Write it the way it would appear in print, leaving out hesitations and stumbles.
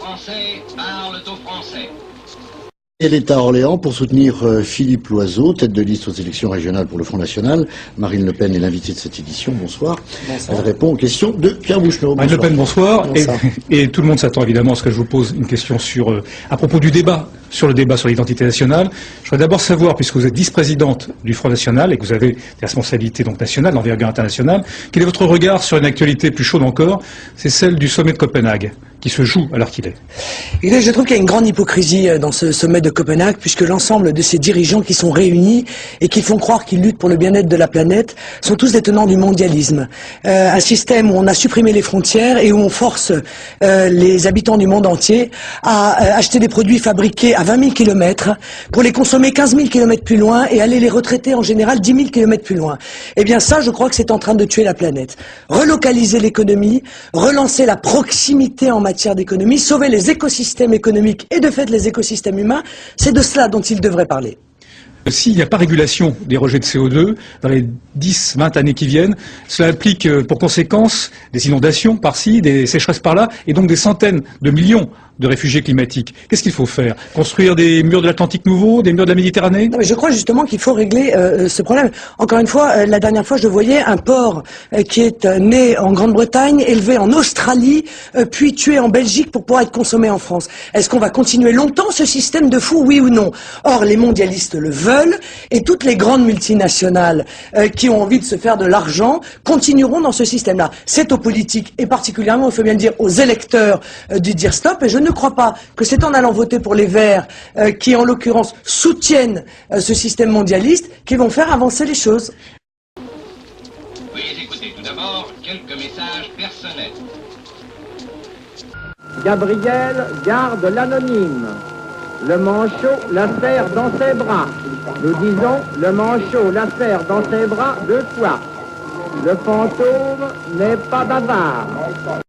Français parlent aux Français. Elle est à Orléans pour soutenir Philippe Loiseau, tête de liste aux élections régionales pour le Front National. Marine Le Pen est l'invitée de cette édition. Bonsoir. Bonsoir. Elle répond aux questions de Pierre Bouchenot. Marine Le Pen, bonsoir. Bonsoir. Et tout le monde s'attend évidemment à ce que je vous pose une question à propos du débat, sur l'identité nationale. Je voudrais d'abord savoir, puisque vous êtes vice-présidente du Front National et que vous avez des responsabilités donc nationales, d'envergure internationale, quel est votre regard sur une actualité plus chaude encore? C'est celle du sommet de Copenhague, qui se joue à l'heure qu'il est. Et je trouve qu'il y a une grande hypocrisie dans ce sommet de Copenhague, puisque l'ensemble de ces dirigeants qui sont réunis et qui font croire qu'ils luttent pour le bien-être de la planète sont tous des tenants du mondialisme. Un système où on a supprimé les frontières et où on force les habitants du monde entier à acheter des produits fabriqués à 20 000 kilomètres pour les consommer 15 000 kilomètres plus loin et aller les retraiter en général 10 000 kilomètres plus loin. Eh bien ça, je crois que c'est en train de tuer la planète. Relocaliser l'économie, relancer la proximité en matière d'économie, sauver les écosystèmes économiques et de fait les écosystèmes humains, c'est de cela dont il devrait parler. S'il n'y a pas régulation des rejets de CO2 dans les 10-20 années qui viennent, cela implique pour conséquence des inondations par-ci, des sécheresses par-là, et donc des centaines de millions de réfugiés climatiques. Qu'est-ce qu'il faut faire? Construire des murs de l'Atlantique nouveaux, des murs de la Méditerranée? Non, mais je crois justement qu'il faut régler ce problème. Encore une fois, la dernière fois, je voyais un porc qui est né en Grande-Bretagne, élevé en Australie, puis tué en Belgique pour pouvoir être consommé en France. Est-ce qu'on va continuer longtemps ce système de fou, oui ou non? Or, les mondialistes le veulent, et toutes les grandes multinationales qui ont envie de se faire de l'argent continueront dans ce système-là. C'est aux politiques, et particulièrement, il faut bien le dire, aux électeurs de dire stop, et je ne crois pas que c'est en allant voter pour les Verts, qui en l'occurrence soutiennent ce système mondialiste, qui vont faire avancer les choses. Veuillez écouter tout d'abord quelques messages personnels. Gabriel garde l'anonyme. Le manchot la serre dans ses bras. Nous disons, le manchot la serre dans ses bras 2 fois. Le fantôme n'est pas bavard.